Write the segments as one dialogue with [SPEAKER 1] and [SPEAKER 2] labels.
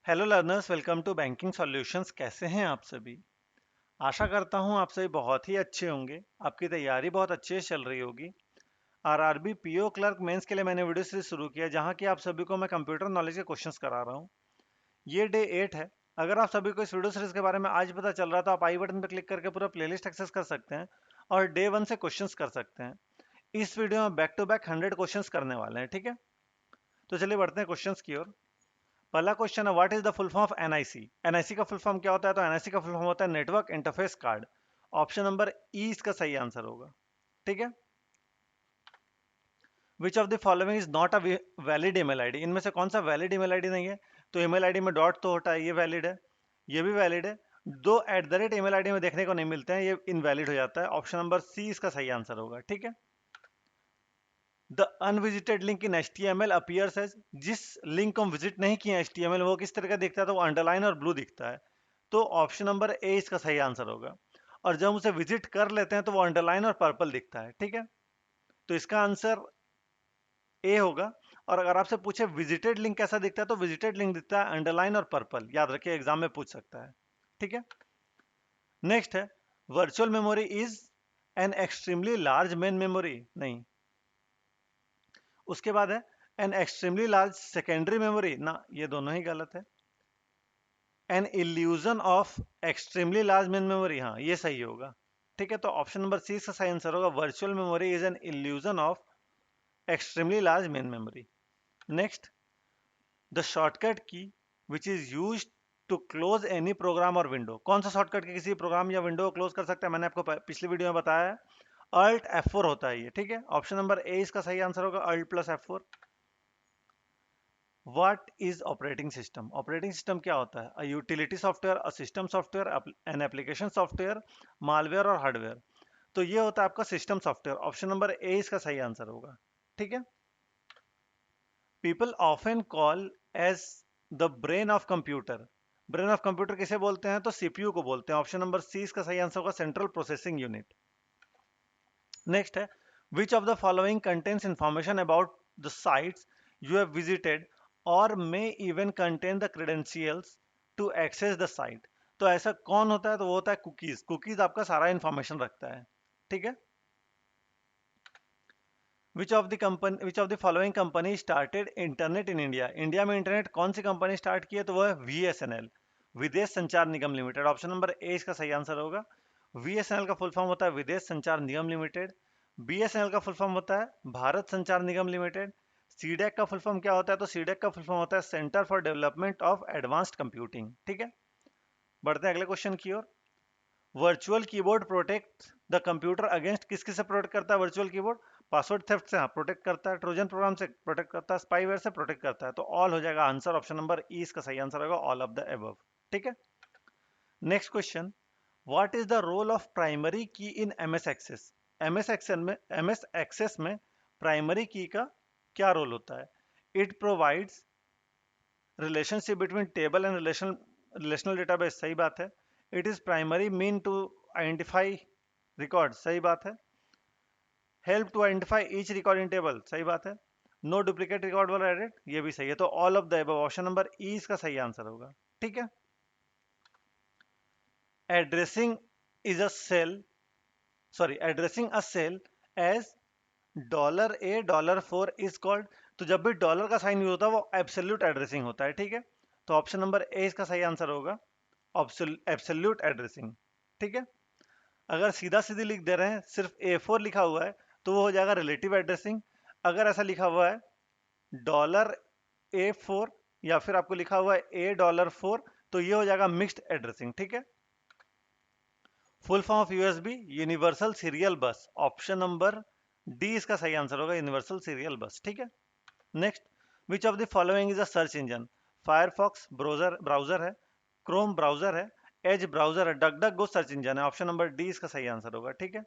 [SPEAKER 1] Hello learners, welcome to banking solutions. कैसे हैं आप सभी? आशा करता हूं आप सभी बहुत ही अच्छे होंगे। आपकी तैयारी बहुत अच्छे से चल रही होगी। आरआरबी पीओ क्लर्क मेंस के लिए मैंने वीडियो सीरीज शुरू किया, जहां कि आप सभी को मैं कंप्यूटर नॉलेज के क्वेश्चंस करा रहा हूं। ये डे 8 है। अगर आप सभी को इस वीडियो सीरीज के बारे में आज पता चल रहा है तो आप आई बटन पर क्लिक करके पूरा प्लेलिस्ट एक्सेस कर सकते हैं और डे 1 से क्वेश्चंस कर सकते हैं। इस वीडियो में बैक टू बैक 100 क्वेश्चंस करने वाले हैं, ठीक है? तो चलिए बढ़ते हैं क्वेश्चंस की ओर। पहला क्वेश्चन है, what is the full form of NIC? NIC का फुल फॉर्म क्या होता है? तो एनआईसी का फुल फॉर्म होता है network interface card. Option number E इसका सही आंसर होगा, ठीक है? Which of the following is not a valid email ID? इनमें से कौन सा वैलिड ईमेल आईडी नहीं है? तो ईमेल आईडी में डॉट तो होता है, ये वैलिड है, ये भी वैलिड है। दो at the rate email ID में देखने को नहीं मिलते हैं, ये इनवैलिड हो जाता है। ऑप्शन नंबर सी इसका सही आंसर होगा, ठीक है? The unvisited link in HTML appears as, जिस लिंक को हम विजिट नहीं किए HTML, वो किस तरह का दिखता है? तो वो अंडरलाइन और ब्लू दिखता है। तो ऑप्शन नंबर ए इसका सही आंसर होगा। और जब हम उसे विजिट कर लेते हैं तो वो अंडरलाइन और पर्पल दिखता है, ठीक है? तो इसका आंसर ए होगा। और अगर आपसे पूछे विजिटेड लिंक कैसा दिखता है, तो विजिटेड लिंक दिखता है अंडरलाइन और पर्पल। याद रखिए, एग्जाम में पूछ सकता है, ठीक है? नेक्स्ट है, virtual memory is an extremely large main memory. नहीं। उसके बाद है an extremely large secondary memory. ना, ये दोनों ही गलत है। N illusion of extremely large main memory, हाँ ये सही होगा, ठीक है? तो ऑप्शन नंबर सी का सही आंसर होगा, virtual memory is an illusion of extremely large main memory. Next, the shortcut key which is use to close any program और विंडो। कौन सा शॉर्टकट की किसी प्रोग्राम या विंडो को क्लोज कर सकता है? मैंने आपको पिछली वीडियो में बताया है, अल्ट F4 होता है ये, ठीक है? ऑप्शन नंबर ए इसका सही आंसर होगा, alt plus F4। What is operating system? Operating system क्या होता है? A utility software, a system software, an application software, malware और हार्डवेयर। तो ये होता है आपका system software. Option number A इसका सही आंसर होगा, ठीक है? People often call as the brain of computer. Brain of computer किसे बोलते हैं? तो सीपीयू को बोलते हैं। ऑप्शन नंबर सी इसका सही आंसर होगा, सेंट्रल प्रोसेसिंग यूनिट। नेक्स्ट है, which of the following contains information about the sites you have visited और may even contain the credentials to access the site. तो ऐसा कौन होता है? तो वो होता है कुकीज। कुकीज आपका सारा इंफॉर्मेशन रखता है, ठीक है? Which of the following company started internet in India? India में इंटरनेट कौन सी कंपनी स्टार्ट की है? तो वो है VSNL, विदेश संचार निगम लिमिटेड। ऑप्शन नंबर ए इसका सही आंसर होगा। VSNL का फुल फॉर्म होता है विदेश संचार निगम लिमिटेड। BSNL का फुल फॉर्म होता है भारत संचार निगम लिमिटेड। सीडेक का फुल फॉर्म क्या होता है? तो सीडेक का फुल फॉर्म होता है centre for development of advanced computing, ठीक है? बढ़ते हैं अगले क्वेश्चन की ओर। Virtual keyboard protect the computer against, किस किस से प्रोटेक्ट करता है वर्चुअल कीबोर्ड? पासवर्ड थेफ्ट से, हाँ प्रोटेक्ट करता है। ट्रोजन प्रोग्राम से प्रोटेक्ट करता है। स्पाईवेयर से प्रोटेक्ट करता है। तो ऑल हो जाएगा आंसर। ऑप्शन नंबर ई इसका सही आंसर होगा, ऑल ऑफ द एबव, ठीक है? Next question, what is the role of primary key in MS access? MS access में प्राइमरी की का क्या रोल होता है? It provides relationship between table and relational database, सही बात है। It is primary mean to identify record, सही बात है। Help to identify each record in table, सही बात है। नो डुप्लीकेट रिकॉर्ड वाला एडिट, ये भी सही है। तो all of the above, option number E इसका सही आंसर होगा, ठीक है? Addressing is a cell, sorry, addressing a cell as $A $4 is called. तो जब भी डॉलर का साइन यूज होता है वो एब्सोल्यूट एड्रेसिंग होता है, ठीक है? तो ऑप्शन नंबर ए इसका सही आंसर होगा, एब्सोल्यूट एड्रेसिंग, ठीक है? अगर सीधा सीधी लिख दे रहे हैं, सिर्फ A4 लिखा हुआ है, तो वो हो जाएगा रिलेटिव एड्रेसिंग। अगर ऐसा लिखा हुआ है $A4 या फिर आपको लिखा हुआ है $A4, तो ये हो जाएगा मिक्स्ड एड्रेसिंग, ठीक है? Full form of USB, universal serial बस। ऑप्शन नंबर डी इसका सही आंसर होगा, यूनिवर्सल सीरियल बस, ठीक है? Next, which of the following is a search engine? Firefox browser है, क्रोम ब्राउजर है, एज ब्राउजर है, duck duck go search engine है। ऑप्शन नंबर डी इसका सही आंसर होगा, ठीक है?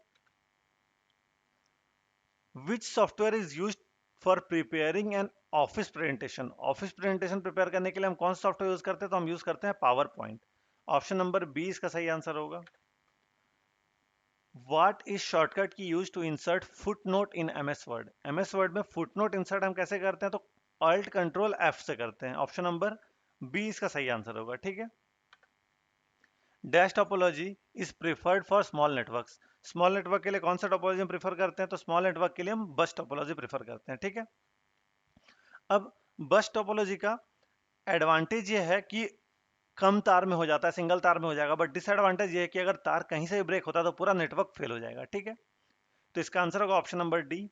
[SPEAKER 1] विच software is use for preparing an office presentation? Office presentation prepare करने के लिए हम कौन सा सॉफ्टवेयर यूज करते हैं? तो हम यूज करते हैं PowerPoint. Option number B इसका सही आंसर होगा। What is shortcut key use to insert footnote in MS word? MS word में फुट नोट इंसर्ट हम कैसे करते हैं? तो अल्ट कंट्रोल F से करते हैं। ऑप्शन नंबर बी इसका सही आंसर होगा। ठीक है। Dash topology is preferred for small networks. Small network के लिए कौन सा टोपोलॉजी हम प्रीफर करते हैं? तो स्मॉल नेटवर्क के लिए हम बस टोपोलॉजी प्रीफर करते हैं। ठीक है। अब बस टोपोलॉजी का एडवांटेज ये है कि कम तार में हो जाता है, सिंगल तार में हो जाएगा, बट डिसएडवांटेज ये है कि अगर तार कहीं से भी ब्रेक होता है तो पूरा नेटवर्क फेल हो जाएगा। ठीक है। तो इसका आंसर होगा option number D.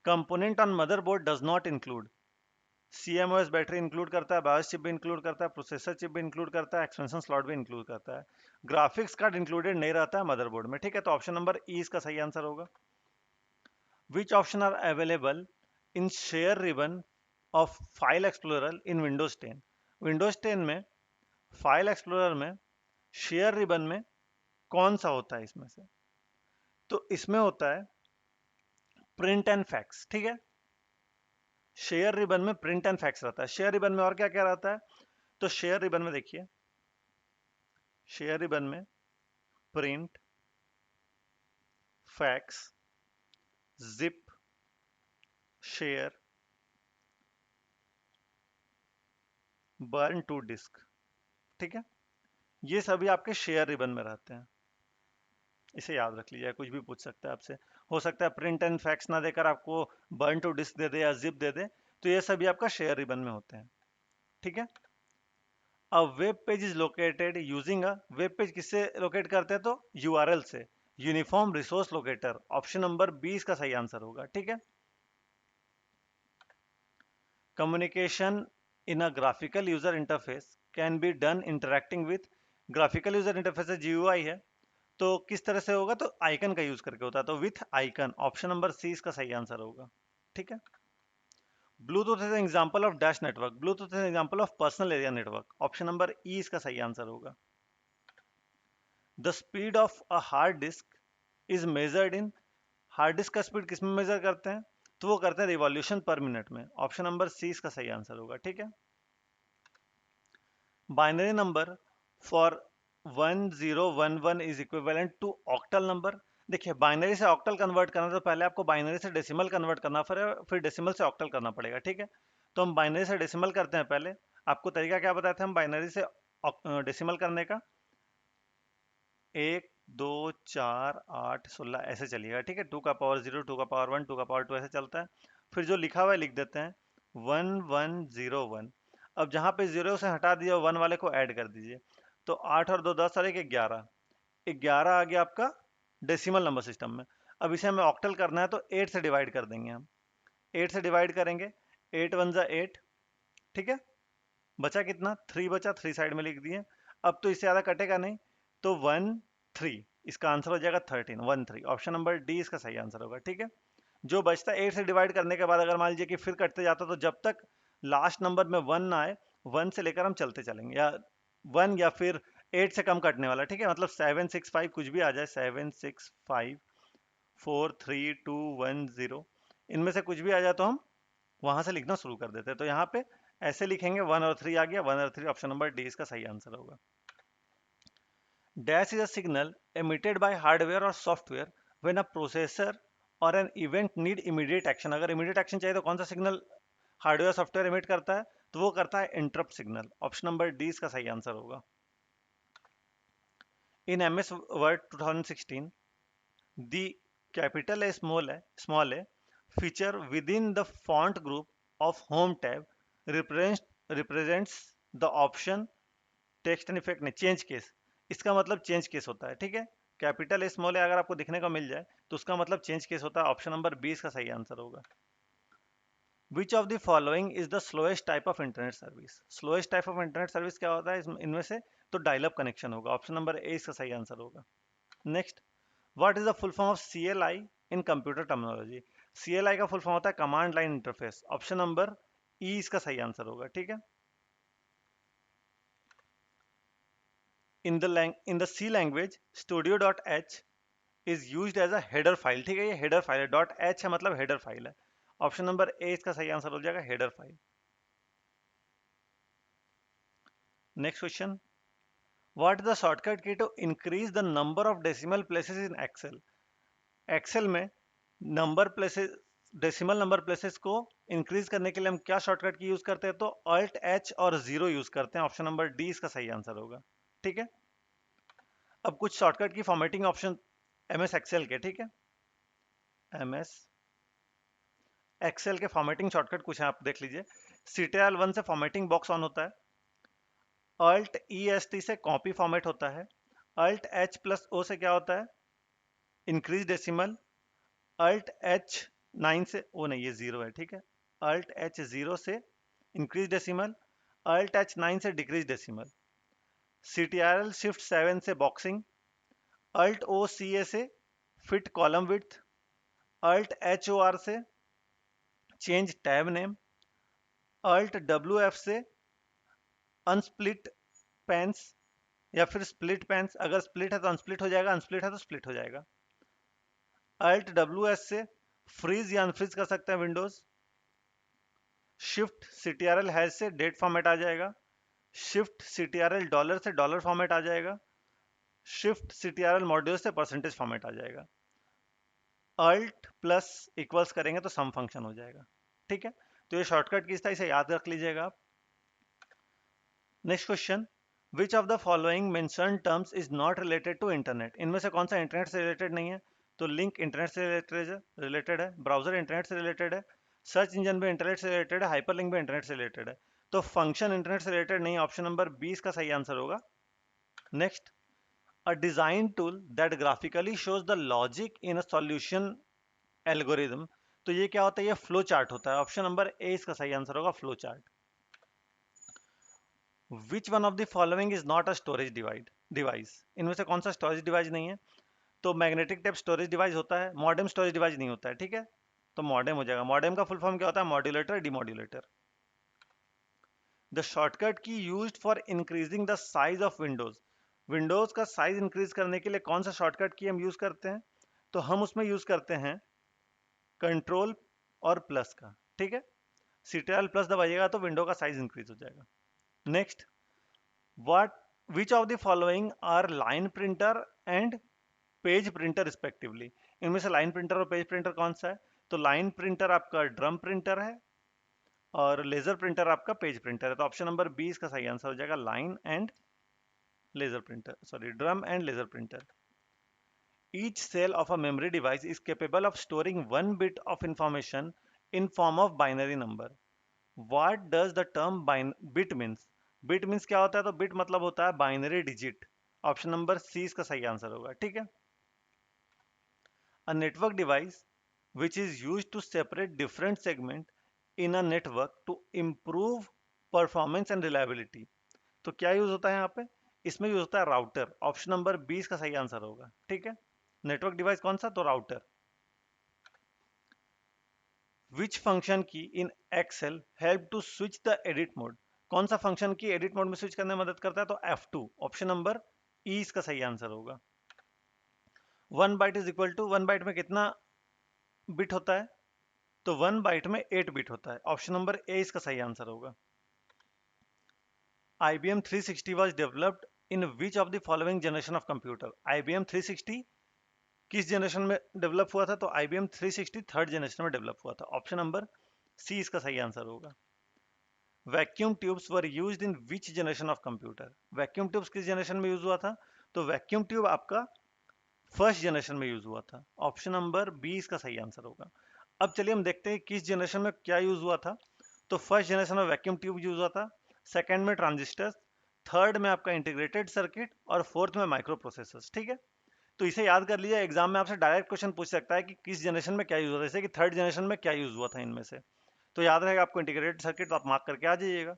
[SPEAKER 1] Component on motherboard does not include. CMOS battery include करता है, बायोस चिप भी इंक्लूड करता है, प्रोसेसर चिप भी इंक्लूड करता है, एक्सपेंशन स्लॉट भी इंक्लूड करता है। ग्राफिक्स कार्ड इंक्लूडेड नहीं रहता है मदरबोर्ड में। ठीक है। तो ऑप्शन नंबर ई इसका सही आंसर होगा। Which option are available in share ribbon of file explorer in Windows 10? Windows 10 में फाइल एक्सप्लोरर में शेयर रिबन में कौन सा होता है इसमें से? तो इसमें होता है प्रिंट एंड फैक्स। ठीक है। शेयर रिबन में प्रिंट एंड फैक्स रहता है। शेयर रिबन में और क्या क्या रहता है? तो शेयर रिबन में देखिए, शेयर रिबन में print, fax, zip, share, burn to disc. ठीक है। ये सभी आपके शेयर रिबन में रहते हैं। इसे याद रख लीजिए, कुछ भी पूछ सकता है आपसे। हो सकता है प्रिंट एंड फैक्स ना देकर आपको बर्न टू डिस्क दे दे या जिप दे दे, तो ये सभी आपका शेयर रिबन में होते हैं। ठीक है। A web page is located using a, web page किससे लोकेट करते हैं? तो यूआरएल से, uniform resource locator. Option number B इसका सही आंसर होगा। ठीक है। Communication in a graphical user interface can be done interacting with. Graphical user interface GUI है, तो किस तरह से होगा? तो आइकन का यूज करके होता है, तो with icon. Option number C इसका सही आंसर होगा। ठीक है। Bluetooth is example of dash network. Bluetooth is example of personal area network. Option number E इसका सही आंसर होगा। The speed of a hard disk is measured in. Hard disk का speed किस में मेजर करते हैं? तो वो करते हैं रिवॉल्यूशन पर मिनट में। ऑप्शन नंबर सी इसका सही आंसर होगा। ठीक है। Binary number for 1011 is equivalent to octal number. देखिए, बाइनरी से ऑक्टल कन्वर्ट करना तो पहले आपको बाइनरी से डेसिमल कन्वर्ट करना पड़ेगा, फिर डेसिमल से ऑक्टल करना पड़ेगा। ठीक है। तो हम बाइनरी से डेसिमल करते हैं पहले। आपको तरीका क्या बताया था हम बाइनरी से डेसिमल करने का? 1 2 4 8 16 ऐसे चलिएगा। ठीक है। 2 का पावर 0, 2 का पावर 1, 2 का पावर 2 ऐसे चलता है। फिर जो लिखा हुआ है लिख देते हैं 1101। अब जहां पे जीरो से हटा दिया, वन वाले को ऐड कर दीजिए। तो 8 और 2 10 और 1 11। 11 आ गया आपका डेसिमल नंबर सिस्टम में। अब इसे हमें ऑक्टल करना है, तो 8 से डिवाइड कर देंगे हम। 8 से डिवाइड करेंगे, 8 1 जा 8। ठीक है। बचा कितना? 3 बचा, 3 साइड में लिख दिए। अब तो इससे ज़्यादा कटेगा नहीं, तो 1 3 इसका आंसर हो जाएगा 13, 1 3। ऑप्शन नंबर डी इसका सही आंसर होगा। ठीक है। जो बचता है 8 से डिवाइड करने के बाद, अगर मान लीजिए कि फिर कटते जाता, तो जब तक लास्ट नंबर में 1 ना आए, 1 से लेकर हम चलते चलेंगे, या 1 या फिर 8 से कम कटने वाला। ठीक है। मतलब 7 6 5 कुछ भी आ जाए, 7 6 5 4 3 2 1 0, इनमें से कुछ भी आ जाए तो हम वहां से लिखना शुरू कर देते हैं। तो यहाँ पे ऐसे लिखेंगे 1 और 3 आ गया, 1 और 3। ऑप्शन नंबर डी इसका सही आंसर होगा। Dash is a signal emitted by hardware और सॉफ्टवेयर when a processor और an event need immediate action। अगर immediate action चाहिए तो कौन सा सिग्नल हार्डवेयर सॉफ्टवेयर इमिट करता है? तो वो करता है interrupt signal. Option number D इसका सही आंसर होगा। इन MS word 2016, the capital A small a feature within the font group of home tab represents the option text and effect नहीं, चेंज केस। इसका मतलब चेंज केस होता है। ठीक है। कैपिटल ए स्मॉल ए अगर आपको दिखने को मिल जाए तो उसका मतलब चेंज केस होता है। ऑप्शन नंबर 20 का सही आंसर होगा। विच of the following is the slowest type of internet service. Slowest type of internet service क्या होता है इनमें से? तो डायल अप कनेक्शन होगा। ऑप्शन नंबर ए इसका सही आंसर होगा। Next, what is the full form of CLI in computer terminology? CLI का फुल फॉर्म होता है command line interface. Option number E इसका सही आंसर होगा। ठीक है। in the C language, studio.h is used as a header file। ठीक है। ये हेडर फाइल है, डॉट एच है मतलब हेडर फाइल है। ऑप्शन नंबर ए इसका सही आंसर हो जाएगा, header file. Next question, what is the shortcut key to increase the number of decimal places in Excel? Excel में number places decimal number places को increase करने के लिए हम क्या शॉर्टकट की यूज करते हैं? तो अल्ट एच और जीरो यूज करते हैं। ऑप्शन नंबर डी इसका सही आंसर होगा। ठीक है, अब कुछ शॉर्टकट की फॉर्मेटिंग ऑप्शन एमएस एक्सेल के, ठीक है, एमएस एक्सेल के फॉर्मेटिंग शॉर्टकट कुछ है, आप देख लीजिए। CTRL1 से फॉर्मेटिंग बॉक्स ऑन होता है, अल्ट EST से कॉपी फॉर्मेट होता है, अल्ट H+O से क्या होता है? इंक्रीज डेसिमल, अल्ट H9 से, ओ नहीं ये जीरो है, ठीक है, अल्ट H0 से इंक्रीज डेसिमल, अल्ट H9 से डिक्रीज डेसिमल, CTRL शिफ्ट 7 से बॉक्सिंग, अल्ट OCA से fit column width, alt HOR से change tab name, alt WF से अनस्प्लिट पेंस या फिर स्प्लिट पेंस, अगर स्प्लिट है तो अनस्प्लिट हो जाएगा, अनस्प्लिट है तो स्प्लिट हो जाएगा। अल्ट WS से फ्रीज या अनफ्रीज कर सकते हैं विंडोज। शिफ्ट CTRL हैश से डेट फॉर्मेट आ जाएगा, शिफ्ट CTRL डॉलर से डॉलर फॉर्मेट आ जाएगा, शिफ्ट CTRL मॉड्यूल से परसेंटेज फॉर्मेट आ जाएगा, अल्ट प्लस इक्वल्स करेंगे तो सम फंक्शन हो जाएगा। ठीक है, तो ये शॉर्टकट किस तरह से याद रख लीजिएगा आप। Next question, which of the following mention terms is not related to internet? इनमें से कौन सा इंटरनेट से रिलेटेड नहीं है? तो लिंक इंटरनेट से रिलेटेड है, ब्राउजर इंटरनेट से रिलेटेड है, सर्च इंजन भी इंटरनेट से रिलेटेड है, हाइपरलिंक भी इंटरनेट से रिलेटेड है। तो फंक्शन इंटरनेट से रिलेटेड नहीं है, ऑप्शन नंबर 20 का सही आंसर होगा। Next, a design tool that graphically shows the logic in a solution algorithm, तो ये क्या होता है? ये फ्लो चार्ट होता है। ऑप्शन नंबर ए इसका सही आंसर होगा, flow chart. Which one of the following is not a storage device? इनमें से कौन सा स्टोरेज डिवाइस नहीं है? तो मैग्नेटिक टेप स्टोरेज डिवाइस होता है, मॉडेम स्टोरेज डिवाइस नहीं होता है। ठीक है, तो मॉडेम हो जाएगा। मॉडेम का फुल फॉर्म क्या होता है? Modulator, demodulator. द शॉर्टकट की used for increasing the size of Windows, Windows का साइज इंक्रीज करने के लिए कौन सा शॉर्टकट की हम यूज करते हैं? तो हम उसमें यूज करते हैं कंट्रोल और प्लस का। ठीक है, CTRL प्लस दबाइएगा तो विंडो का साइज इंक्रीज हो जाएगा। Next, what which of the following are line printer and page printer respectively? इनमें से लाइन प्रिंटर और पेज प्रिंटर कौन सा है? तो लाइन प्रिंटर आपका ड्रम प्रिंटर है और लेजर प्रिंटर आपका पेज प्रिंटर है। तो ऑप्शन नंबर 20 का सही आंसर हो जाएगा, line and laser printer, sorry drum and laser printer. Each cell of a memory device is capable of storing one bit of information in form of binary number. What does the term bit means? Bit means क्या होता है? तो bit मतलब होता है binary digit. Option number C इसका सही answer होगा। ठीक है, a network device which is used to separate different segment in a network to improve performance and reliability, तो क्या यूज होता है यहाँ पे? इसमें यूज होता है राउटर। ऑप्शन नंबर 20 का सही आंसर होगा। ठीक है, नेटवर्क डिवाइस कौन सा? तो router. Which function key in Excel help to switch the edit mode? कौन सा फंक्शन की एडिट मोड में स्विच करने में मदद करता है? तो F2, ऑप्शन नंबर ई इसका सही आंसर होगा। 1 byte is equal to, 1 byte में कितना बिट होता है? तो 1 बाइट में 8 बिट होता है। ऑप्शन नंबर ए इसका सही आंसर होगा। IBM 360 was developed in which of the following generation of computer? IBM 360 किस जनरेशन में डेवलप हुआ था? तो IBM 360 थर्ड जनरेशन में डेवलप हुआ था। ऑप्शन नंबर सी इसका सही आंसर होगा। Vacuum tubes were used in which generation of computer? Vacuum tubes किस जनरेशन में यूज हुआ था? तो वैक्यूम ट्यूब आपका फर्स्ट जनरेशन में यूज हुआ था। ऑप्शन नंबर बी इसका सही आंसर होगा। अब चलिए हम देखते हैं किस जनरेशन में क्या यूज हुआ था। तो फर्स्ट जनरेशन में वैक्यूम ट्यूब यूज हुआ था, सेकंड में ट्रांजिस्टर्स, थर्ड में आपका इंटीग्रेटेड सर्किट और फोर्थ में माइक्रो प्रोसेसर्स। ठीक है, तो इसे याद कर लीजिए, एग्जाम में आपसे डायरेक्ट क्वेश्चन पूछ सकता है कि किस जनरेशन में क्या यूज हुआ था, जैसे कि थर्ड जनरेशन में क्या यूज हुआ था इनमें से। तो याद रहेगा आपको इंटीग्रेटेड सर्किट, तो आप मार्क करके आ जाइएगा।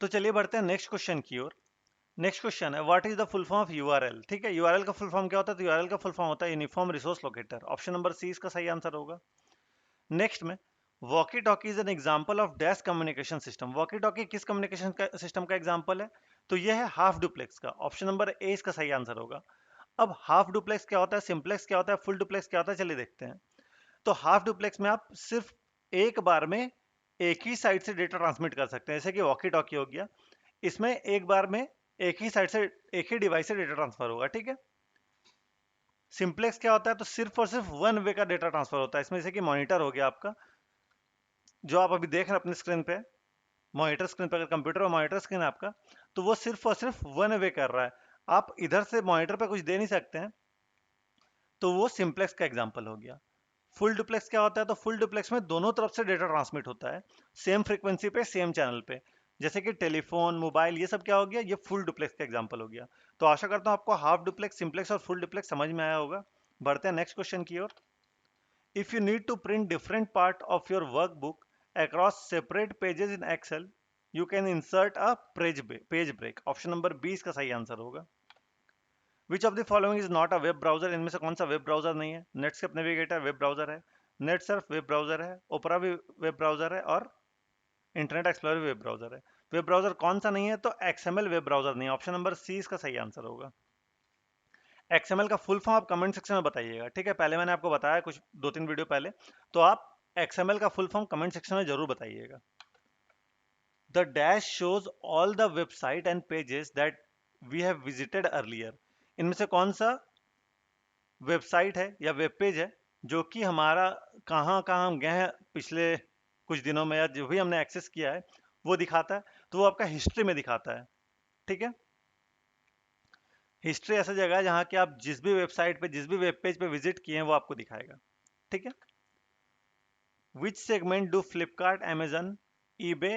[SPEAKER 1] तो चलिए बढ़ते हैं नेक्स्ट क्वेश्चन की ओर। नेक्स्ट क्वेश्चन है, what is the full form of URL? ठीक है, यूआरएल का फुल फॉर्म क्या होता है? तो यूआरएल का फुल फॉर्म होता है uniform resource locator. Option number C इसका सही आंसर होगा। नेक्स्ट में, walkie talkie is an example of dash communication system. Walkie talkie किस कम्युनिकेशन का सिस्टम का एग्जांपल है? तो यह है हाफ डुप्लेक्स का। ऑप्शन नंबर ए इसका सही आंसर होगा। अब हाफ डुप्लेक्स क्या होता है, सिंप्लेक्स क्या होता है, फुल डुप्लेक्स क्या होता है, चलिए देखते हैं। तो हाफ डुप्लेक्स में आप सिर्फ एक बार में एक ही साइड से डेटा ट्रांसमिट कर सकते हैं, जैसे कि वॉकी टॉकी हो गया। इसमें एक बार में एक ही साइड से, एक ही डिवाइस से डेटा ट्रांसफर होगा। ठीक है, सिंप्लेक्स क्या होता है, तो सिर्फ और सिर्फ वन वे का डेटा ट्रांसफर होता है। इसमें जैसे कि मॉनिटर हो गया आपका, जो आप अभी देख रहे हैं अपनी स्क्रीन पे, मॉनिटर स्क्रीन पे, अगर कंप्यूटर और मॉनिटर स्क्रीन है आपका, तो वो सिर्फ और सिर्फ वन वे कर रहा है। आप इधर से मॉनिटर पे कुछ दे नहीं सकते हैं, तो वो सिंप्लेक्स का एग्जांपल हो गया। फुल डुप्लेक्स क्या होता है, तो फुल डुप्लेक्स में दोनों तरफ से डेटा ट्रांसमिट होता है, सेम फ्रीक्वेंसी पे, सेम चैनल पे, जैसे कि टेलीफोन, मोबाइल, ये सब क्या हो गया, ये फुल डुप्लेक्स का एग्जांपल हो गया। तो आशा करता हूँ आपको हाफ डुप्लेक्स, सिंप्लेक्स और फुल डुप्लेक्स समझ में आया होगा। बढ़ते हैं नेक्स्ट क्वेश्चन की ओर। If you need to print different part of your workbook across separate pages in Excel, you can insert a page break. Option number 20 का सही आंसर होगा। Which of the following is not a web browser? इनमें से कौन सा web browser नहीं है? Netscape navigator web browser है, नेटसर्फ वेब ब्राउजर है, ओपेरा भी वेब ब्राउजर है, और इंटरनेट एक्सप्लोरर वेब ब्राउजर है। वेब ब्राउजर कौन सा नहीं है, तो XML वेब ब्राउजर नहीं है। ऑप्शन नंबर सी इसका सही आंसर होगा। XML का फुल फॉर्म आप कमेंट सेक्शन में बताइएगा, ठीक है? पहले मैंने आपको बताया कुछ 2-3 वीडियो पहले, तो आप XML का फुल फॉर्म कमेंट सेक्शन में जरूर बताइएगा। The dash shows all the website and pages that we have visited earlier. इनमें से कौन सा वेबसाइट है या वेब पेज है जो कि हमारा कहाँ कहाँ हम गए हैं पिछले कुछ दिनों में, या जो भी हमने एक्सेस किया है वो दिखाता है, तो वो आपका हिस्ट्री में दिखाता है, ठीक है? हिस्ट्री ऐसा जगह है जहाँ कि आप जिस भी वेबसाइट पे, जिस भी वेब पेज पे विजिट किए हैं वो आपको दिखाएगा, ठीक है? Which segment do Flipkart, Amazon, eBay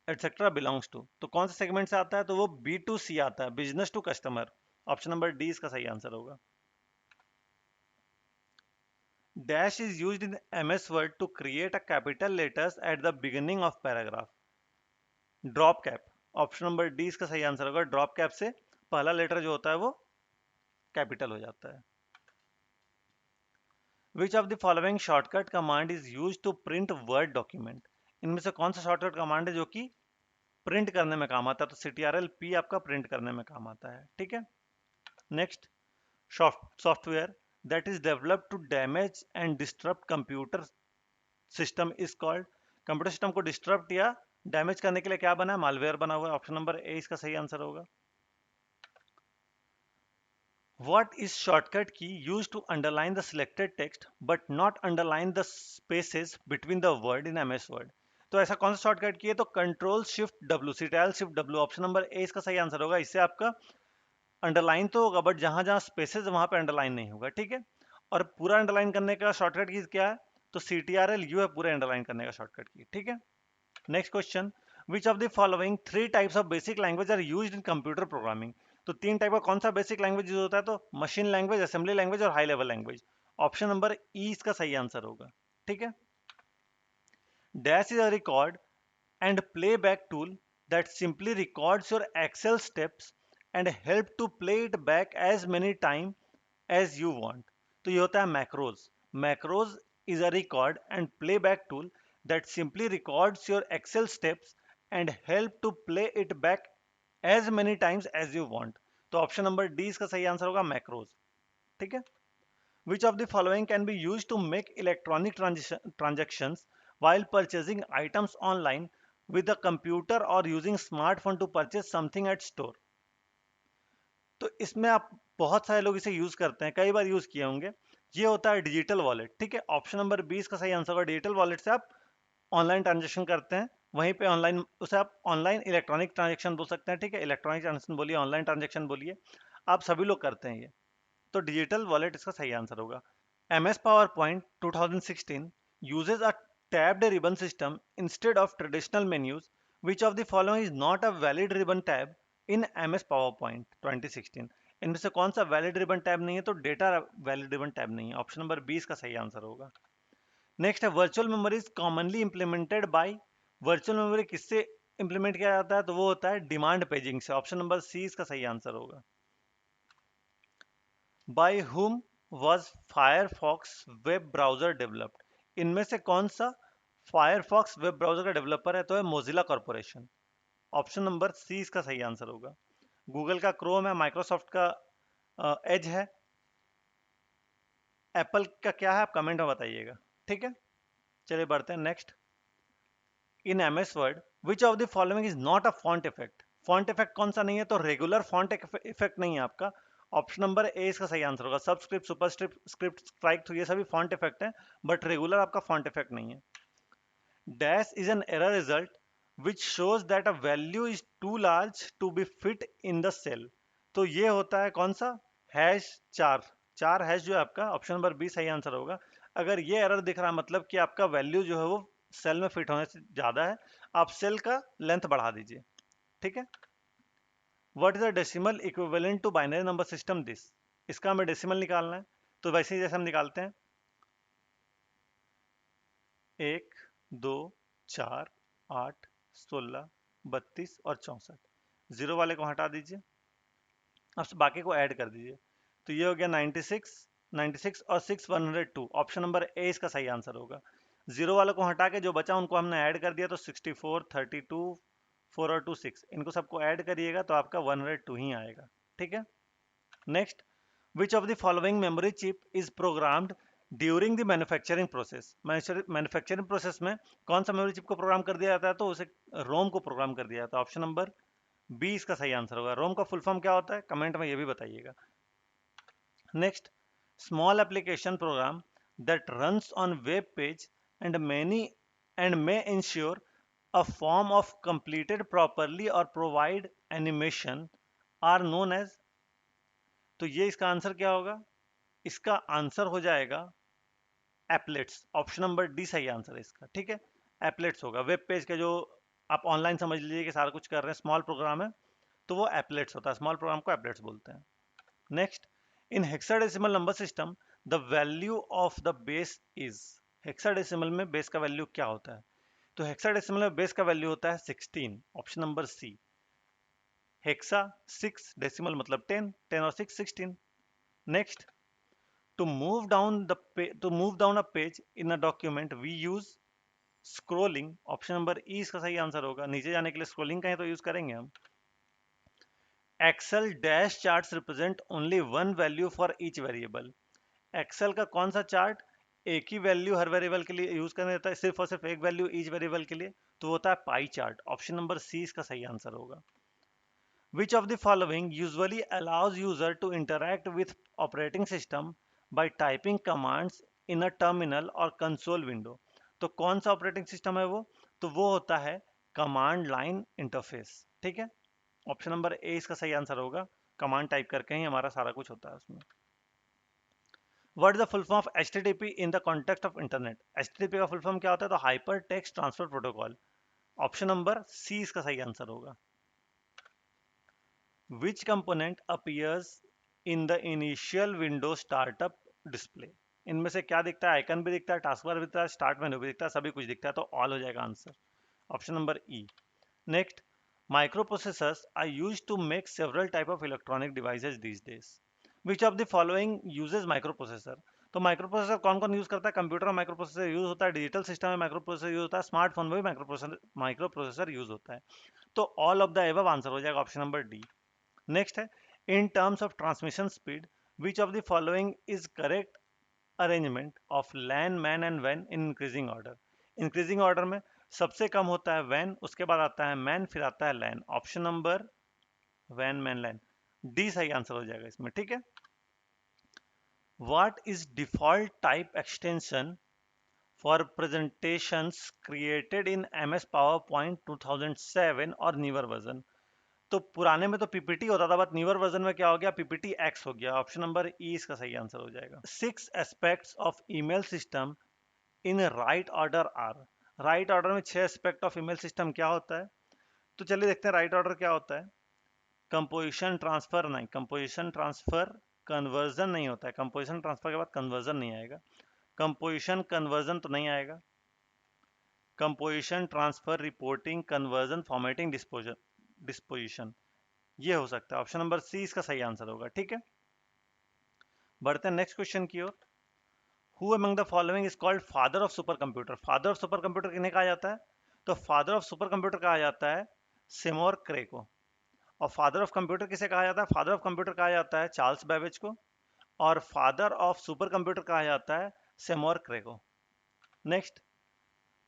[SPEAKER 1] etcetera belongs to? तो कौन से सेगमेंट से आता है, तो वो B2C आता है, business to customer. Option number D इसका सही आंसर होगा। Dash is used in MS word to create a capital letters at the beginning of paragraph. Drop cap, option number D इसका सही आंसर होगा। ड्रॉप कैप से पहला letter जो होता है वो कैपिटल हो जाता है। Which of the following shortcut command is use to print Word document? इनमें से कौन सा शॉर्टकट कमांड है जो कि प्रिंट करने में काम आता है? तो CTRL-P आपका प्रिंट करने में काम आता है, ठीक है? Next, software that is developed to damage and disturb computer system is called. Computer system को डिस्टर्ब या डैमेज करने के लिए क्या बना है? मालवेयर बना हुआ है। ऑप्शन नंबर ए इसका सही आंसर होगा। What is shortcut key used to underline the selected text but not underline the spaces between the word in MS Word? तो ऐसा कौन सा शॉर्टकट की है? तो control shift W, CTRL shift W. Option number A इसका सही answer होगा। इससे आपका अंडरलाइन तो होगा, बट जहां जहां स्पेसेस वहां पे अंडरलाइन नहीं होगा, ठीक है? और पूरा अंडरलाइन करने का शॉर्टकट की क्या है? तो CTRL-U है पूरे अंडरलाइन करने का शॉर्टकट की, ठीक है? Next question, which of the following 3 types of basic language are used in computer programming? तो 3 टाइप का कौन सा बेसिक लैंग्वेज यूज होता है? तो मशीन लैंग्वेज, असेंबली लैंग्वेज और high level language. Option number E इसका सही आंसर होगा, ठीक है? Dash is a record and playback tool that simply records your Excel steps and help to play it back as many time as you want. तो ये होता है macros. Macros is a record and playback tool that simply records your Excel steps and help to play it back as many times as you want. तो option number D इसका सही answer होगा macros, ठीक है? Which of the following can be used to make electronic transactions while purchasing items online with a computer or using smartphone to purchase something at store? तो इसमें आप बहुत सारे लोग इसे यूज करते हैं, कई बार यूज किए होंगे। ये होता है डिजिटल वॉलेट, ठीक है? ऑप्शन नंबर 20 का सही आंसर होगा। डिजिटल वॉलेट से आप ऑनलाइन ट्रांजेक्शन करते हैं, वहीं पे ऑनलाइन, उसे आप ऑनलाइन इलेक्ट्रॉनिक ट्रांजेक्शन बोल सकते हैं, ठीक है? इलेक्ट्रॉनिक ट्रांजेक्शन बोलिए, ऑनलाइन ट्रांजेक्शन बोलिए, आप सभी लोग करते हैं ये। तो डिजिटल वॉलेट इसका सही आंसर होगा। MS PowerPoint 2016 uses a tabbed ribbon system instead of traditional menus. Which of the following is not a valid ribbon tab in MS PowerPoint 2016? इनमें से कौन सा वैलिड रिबन टैब नहीं है? तो डेटा वैलिड रिबन टैब नहीं है। Option number 20 का सही आंसर होगा। नेक्स्ट है, virtual memory is commonly implemented by. Virtual memory किससे इंप्लीमेंट किया जाता है? तो वो होता है डिमांड पेजिंग से। ऑप्शन नंबर सी इसका सही आंसर होगा। By whom was Firefox web browser developed? इनमें से कौन सा Firefox वेब ब्राउजर का डेवलपर है? तो है Mozilla corporation. Option number C इसका सही आंसर होगा। गूगल का क्रोम है, माइक्रोसॉफ्ट का एज है, एप्पल का क्या है, आप कमेंट में बताइएगा, ठीक है? चलिए बढ़ते हैं next. In MS word which of the following is not a font effect? Font effect कौन सा नहीं है? तो रेगुलर फॉन्ट इफेक्ट नहीं है आपका, ऑप्शन नंबर ए इसका सही आंसर होगा। Subscript, superscript, script, strike through ये सभी फॉन्ट इफेक्ट है, बट रेगुलर आपका फॉन्ट इफेक्ट नहीं है। Dash is an error result which shows that a value is too large to be fit in the cell. तो ये होता है कौन सा, हैश चार। चार हैश जो है आपका, ऑप्शन नंबर बी सही आंसर होगा। अगर ये एरर दिख रहा है मतलब कि आपका वैल्यू जो है वो सेल में फिट होने से ज्यादा है, आप सेल का लेंथ बढ़ा दीजिए। ठीक है। What is the decimal equivalent to binary number system this. इसका हमें डेसिमल निकालना है, तो वैसे ही जैसे हम निकालते हैं, 1, 2, 4, 8, 16, 32 और 64। जीरो वाले को हटा दीजिए, अब बाकी को ऐड कर दीजिए। तो ये हो गया 96, 96 और 6 102। ऑप्शन नंबर ए इसका सही आंसर होगा। जीरो वालों को हटा के जो बचा उनको हमने ऐड कर दिया, तो 64, 32, 4 और 2 6, इनको सबको ऐड करिएगा तो आपका 102 ही आएगा। ठीक है। Next, which of the following memory chip is programmed during the manufacturing process. Manufacturing process में कौन सा मेमोरी चिप को प्रोग्राम कर दिया जाता है, तो उसे रोम को प्रोग्राम कर दिया जाता है। ऑप्शन नंबर बी इसका सही आंसर होगा। रोम का फुल फॉर्म क्या होता है, कमेंट में ये भी बताइएगा। Next, small application program that runs on web page and many and may ensure a form of completed properly or provide animation are known as। तो ये इसका आंसर क्या होगा, इसका आंसर हो जाएगा एप्लेट्स। ऑप्शन नंबर डी सही आंसर है इसका। ठीक है, एप्लेट्स होगा। वेब पेज के जो आप ऑनलाइन समझ लीजिए कि सारा कुछ कर रहे हैं, स्मॉल प्रोग्राम है, तो वो एप्लेट्स होता है। स्मॉल प्रोग्राम को एप्लेट्स बोलते हैं। Next, in hexadecimal number system the value of the base is. Hexadecimal में बेस का वैल्यू क्या होता है, तो हेक्साडेसिमल में बेस का वैल्यू होता है 16। Option number C. Hexa 6, decimal मतलब 10, 10 और 6 16। Next, to move down a page in a document we use scrolling। Option number E इसका सही आंसर होगा। नीचे जाने के लिए स्क्रोलिंग का ही तो यूज करेंगे हम। Excel dash charts represent only one value for each variable. Excel का कौन सा चार्ट एक ही वैल्यू हर वेरिएबल के लिए यूज करने देता है, सिर्फ और सिर्फ एक वैल्यू ईच वेरिएबल के लिए, तो होता है pie chart. Option number C इसका सही आंसर होगा। Which of the following usually allows user to interact with operating system by typing commands in a terminal or console window। तो कौन सा ऑपरेटिंग सिस्टम है वो, तो वो होता है कमांड लाइन इंटरफेस। ठीक है, ऑप्शन नंबर ए इसका सही आंसर होगा। कमांड टाइप करके ही हमारा सारा कुछ होता है उसमें। What is the full form of HTTP in the context of internet। HTTP का फुल फॉर्म क्या होता है, तो hyper text transfer protocol. Option number C इसका सही आंसर होगा। Which component appears in the initial window startup display। इनमें से क्या दिखता है, आइकन भी दिखता है, टास्क बार भी दिखता है, स्टार्ट मेनू भी दिखता है, सभी कुछ दिखता है, तो ऑल हो जाएगा answer. Option number E. Next, microprocessors are used to make several type of electronic devices these days। which of the following uses microprocessor। तो माइक्रोप्रोसेसर कौन कौन यूज करता है, कंप्यूटर में माइक्रोप्रोसेसर यूज होता है, डिजिटल सिस्टम में माइक्रोप्रोसेसर यूज होता है, स्मार्टफोन में भी माइक्रोप्रोसेसर यूज होता है। तो all of the above answer हो जाएगा ऑप्शन नंबर डी। नेक्स्ट है, in terms of transmission speed which of the following is correct arrangement of LAN MAN and वैन in increasing order. Increasing order में सबसे कम होता है वैन, उसके बाद आता है मैन, फिर आता है लैन। ऑप्शन नंबर वैन मैन लैन, डी सही आंसर हो जाएगा इसमें। ठीक है। What is default type extension for presentations created in MS PowerPoint 2007 और न्यूअर वर्जन। तो पुराने में तो पीपीटी होता था, बट न्यूअर वर्जन में क्या हो गया, पीपीटी एक्स हो गया। ऑप्शन नंबर ई इसका सही आंसर हो जाएगा। 6 aspects of email system in right order are. Right order में 6 एस्पेक्ट ऑफ ईमेल सिस्टम क्या होता है, तो चलिए देखते हैं राइट ऑर्डर क्या होता है। कंपोजिशन ट्रांसफर नहीं, कंपोजिशन ट्रांसफर कन्वर्जन नहीं होता है। कंपोजिशन ट्रांसफर के बाद कन्वर्जन नहीं आएगा। कंपोजिशन कन्वर्जन तो नहीं आएगा। Composition transfer reporting conversion formatting disposition, ये हो सकता है। ऑप्शन नंबर सी इसका सही आंसर होगा। ठीक है, बढ़ते हैं नेक्स्ट क्वेश्चन की ओर। Who among the following is called father of super computer. Father of super computer किन्हें कहा जाता है, तो फादर ऑफ सुपर कंप्यूटर कहा जाता है सेमोर क्रे को। और फादर ऑफ कंप्यूटर किसे कहा जाता है, फादर ऑफ कंप्यूटर कहा जाता है चार्ल्स बेबेज को। और फादर ऑफ सुपर कंप्यूटर कहा जाता है सेमोर क्रे को। Next,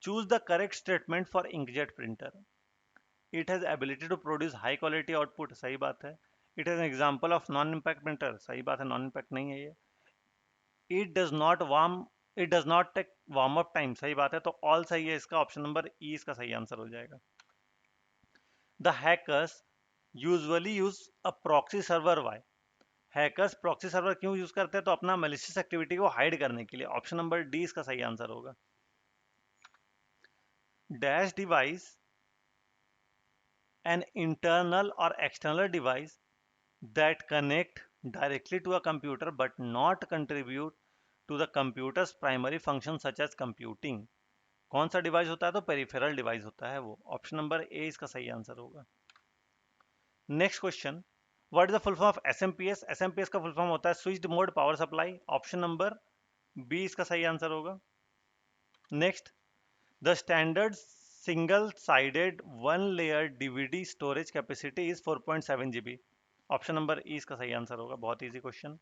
[SPEAKER 1] choose the correct statement for inkjet printer. It has ability to produce high quality output, सही बात है। It is an example of non impact printer, सही बात है, नॉन इम्पैक्ट नहीं है ये। It does not warm, it does not take warm up time, सही बात है, तो ऑल सही है इसका, ऑप्शन नंबर ई इसका सही आंसर हो जाएगा। The hackers usually use a proxy server, why? Hackers proxy server क्यों यूज करते हैं? तो अपना मैलिशियस एक्टिविटी को हाइड करने के लिए, ऑप्शन नंबर डी इसका सही आंसर होगा। Dash device an internal or external device that connect directly to a computer but not contribute to the computer's primary function such as computing। कौन सा device होता है? तो पेरिफेरल डिवाइस होता है वो, ऑप्शन नंबर ए इसका सही आंसर होगा। Next question, what is the full form of SMPS? SMPS का फुल फॉर्म होता है switched mode power supply, option number B इसका सही आंसर होगा। Next, the standard single sided one layer DVD storage capacity is 4.7 GB, option number E इसका सही answer होगा, बहुत easy question.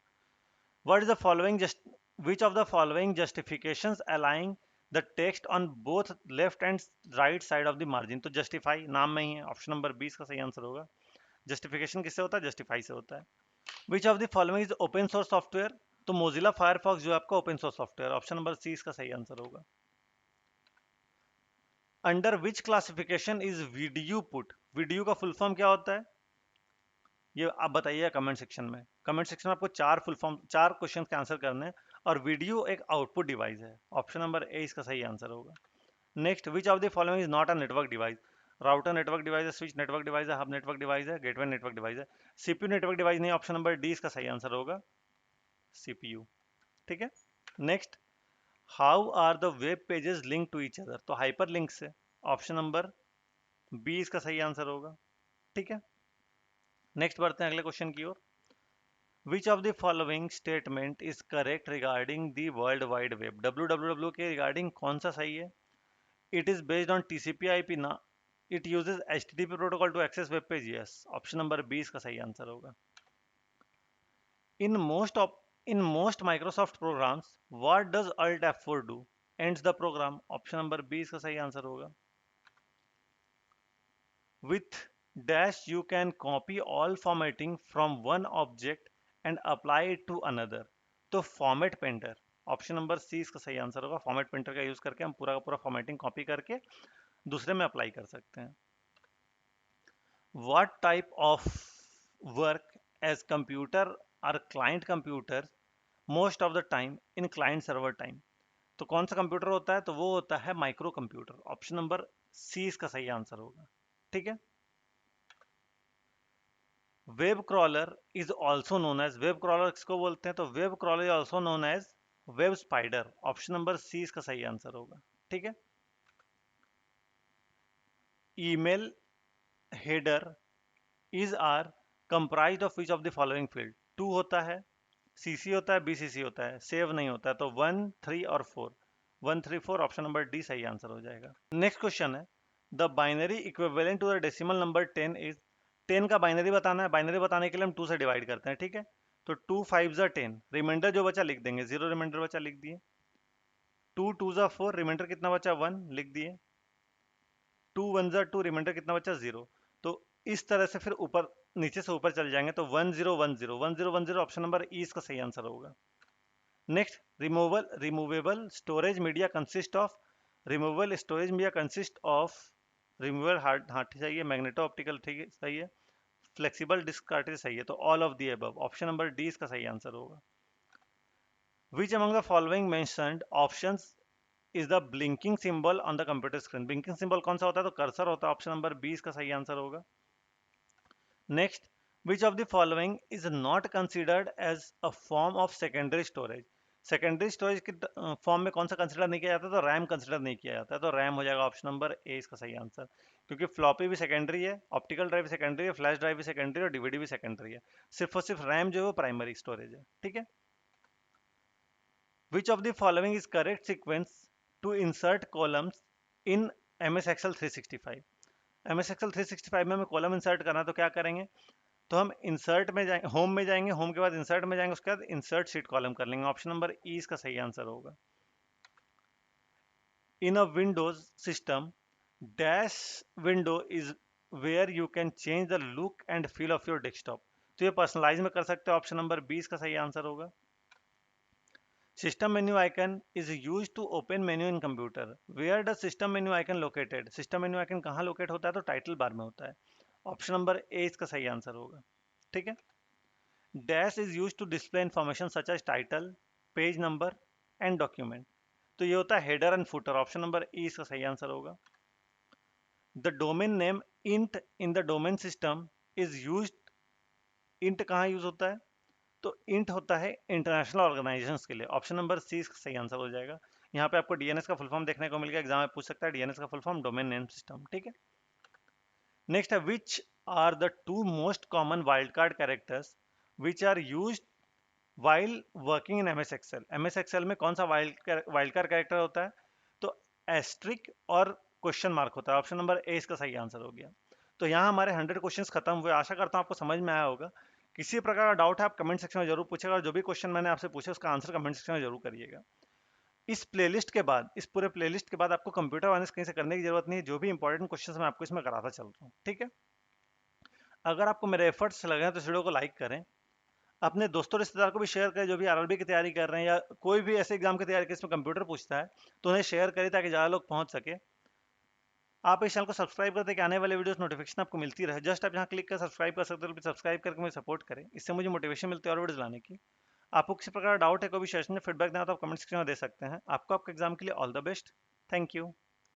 [SPEAKER 1] What is the following just, which of the following justifications aligning the text on both left and right side of the margin? तो justify नाम में ही है, option number B इसका सही आंसर होगा। जस्टिफिकेशन किससे होता है? जस्टिफाई से होता है। Which of the following is open source software? तो मोजिला फायरफॉक्स जो है आपका open source software, option number C इसका सही आंसर होगा। Under which classification is video put? Video का फुल फॉर्म क्या होता है? ये आप बताइए कमेंट सेक्शन में। कमेंट सेक्शन में आपको चार फुल फॉर्म, चार क्वेश्चन के आंसर करने हैं, और वीडियो एक आउटपुट डिवाइस है, ऑप्शन नंबर ए इसका सही आंसर होगा। Next, which of the following is not a network device? Router network device है, स्विच नेटवर्क डिवाइस है, हब नेटवर्क डिवाइस है, गेटवे नेटवर्क डिवाइस है। सीपीयू नेटवर्क डिवाइस नहीं, option number D इसका सही आंसर होगा, सीपीयू। ठीक है। Next, how are the web pages link to each other? तो हाइपर लिंक से, ऑप्शन नंबर बी इसका सही आंसर होगा। ठीक है। नेक्स्ट बढ़ते हैं अगले क्वेश्चन की ओर। Which of the following statement is correct regarding the world wide web? W के रिगार्डिंग कौन सा सही है? It is based on TCP IP ना, it uses HTTP protocol to access web page, yes, option number 20 का सही answer होगा। In most of, in most Microsoft programs what does alt F4 do? Ends the program, option number 20 का सही answer होगा। With dash you can copy all formatting from one object and apply it to another। तो format painter, option number C इसका सही answer होगा। Format painter का use करके हम पूरा का पूरा फॉर्मेटिंग कॉपी करके दूसरे में अप्लाई कर सकते हैं। What type of work as computer are client computer most of the time in client server time? तो कौन सा कंप्यूटर होता है? तो वो होता है micro computer, option number C इसका सही आंसर होगा। ठीक है। Web crawler is also known as, web crawler किसको बोलते हैं? तो web crawler is also known as web spider, option number C इसका सही आंसर होगा। ठीक है। Email header is are comprised of which of the following field? To होता है, सीसी होता है, बीसीसी होता है, सेव नहीं होता है, तो 1 3 और 4, 1 3 4, ऑप्शन नंबर डी सही आंसर हो जाएगा। नेक्स्ट क्वेश्चन है, the binary equivalent to the decimal number 10 is? 10 का बाइनरी बताना है, बाइनरी बताने के लिए हम 2 से डिवाइड करते हैं। ठीक है। तो 2 5 जा 10, रिमाइंडर जो बचा लिख देंगे, 0 रिमाइंडर बचा लिख दिए। 2 2 जा 4, रिमाइंडर कितना बचा 1 लिख दिए। 2 1 जा 2, रिमाइंडर कितना बचा 0। तो इस तरह से फिर ऊपर नीचे से ऊपर चल जाएंगे, तो 1 0 1 0 1 0 1 0, ऑप्शन नंबर ई इसका सही आंसर होगा। Next, removable storage media consist of? Removable storage media consist of removable hard, हाँ सही है, मैग्नेटो ऑप्टिकल, ठीक है सही है, फ्लेक्सिबल डिस्क कार्ट्रिज सही है, तो all of the above, option number D इसका सही आंसर होगा। Which among the following mentioned options is the blinking symbol on the computer screen? Blinking symbol कौन सा होता है? तो कर्सर होता है, ऑप्शन नंबर 20 का सही आंसर होगा। Next, which of the following is not considered as a form of secondary storage? Secondary storage के फॉर्म में कौन सा कंसिडर नहीं किया जाता? तो रैम कंसिडर नहीं किया जाता है, तो रैम हो जाएगा ऑप्शन नंबर ए इसका सही आंसर, क्योंकि फ्लॉपी भी सेकेंडरी है, ऑप्टिकल ड्राइव भी सेकेंडरी है, फ्लैश ड्राइव भी सेकेंडरी है, और डीवीडी भी सेकेंडरी है, सिर्फ और सिर्फ रैम जो है वो प्राइमरी स्टोरेज है। ठीक है। Which of the following is correct sequence to insert columns in MS Excel 365? MS Excel 365 में हमें कॉलम इंसर्ट करना है, तो क्या करेंगे? तो हम इंसर्ट में जाएंगे, होम में जाएंगे, होम के बाद इंसर्ट में जाएंगे, उसके बाद इंसर्ट शीट कॉलम कर लेंगे, ऑप्शन नंबर ई इसका सही आंसर होगा। In a Windows system dash window is where you can change the look and feel of your desktop? तो ये पर्सनलाइज में कर सकते हो, ऑप्शन नंबर 20 का सही आंसर होगा। System menu icon is use to open menu in computer, where does system menu icon located, system menu icon कहाँ लोकेट होता है, तो टाइटल बार में होता है, ऑप्शन नंबर ए इसका सही आंसर होगा। ठीक है। Dash is use to display information such as title, page number and document, तो ये होता है header and footer, option number E इसका सही आंसर होगा। The domain name int in the domain system is use, int कहाँ यूज होता है, तो इंट होता है इंटरनेशनल ऑर्गेनाइजेशंस के लिए, ऑप्शन नंबर सी इसका सही आंसर हो जाएगा। यहाँ पे आपको डीएनएस का फुल फॉर्म देखने को मिल गया, एग्जाम में पूछ सकता है डीएनएस का full form domain name system. ठीक है। नेक्स्ट है which are the two most common wild card characters which are use while working in MS Excel, MS Excel में कौन सा वाइल्ड कार्ड कैरेक्टर होता है, तो एस्ट्रिक और क्वेश्चन मार्क होता है, ऑप्शन नंबर ए इसका सही आंसर हो गया। तो यहाँ हमारे 100 क्वेश्चंस खत्म हुए, आशा करता हूँ आपको समझ में आया होगा। किसी प्रकार का डाउट है आप कमेंट सेक्शन में जरूर पूछेगा, और जो भी क्वेश्चन मैंने आपसे पूछे उसका आंसर कमेंट सेक्शन में जरूर करिएगा। इस प्लेलिस्ट के बाद, इस पूरे प्लेलिस्ट के बाद आपको कंप्यूटर अवेयरनेस कहीं से करने की जरूरत नहीं है, जो भी इंपॉर्टेंट क्वेश्चन मैं आपको इसमें कराता चल रहा हूँ। ठीक है। अगर आपको मेरे एफर्ट्स लगे हैं तो इस वीडियो को लाइक करें, अपने दोस्तों रिश्तेदार को भी शेयर करें जो भी आरआरबी की तैयारी कर रहे हैं या कोई भी ऐसे एग्जाम की तैयारी कर इसमें कंप्यूटर पूछता है, तो उन्हें शेयर करें ताकि ज़्यादा लोग पहुंच सके। आप इस चैनल को सब्सक्राइब करते कि आने वाले वीडियोस नोटिफिकेशन आपको मिलती रहे, जस्ट आप यहाँ क्लिक कर सब्सक्राइब कर सकते हो, सब्सक्राइब करके मुझे सपोर्ट करें, इससे मुझे मोटिवेशन मिलती है और वीडियोस लाने की। आपको किसी प्रकार डाउट है, कोई भी सेशन में फीडबैक देना तो आप कमेंट सेक्शन में दे सकते हैं। आपको आपके एग्जाम के लिए all the best. Thank you.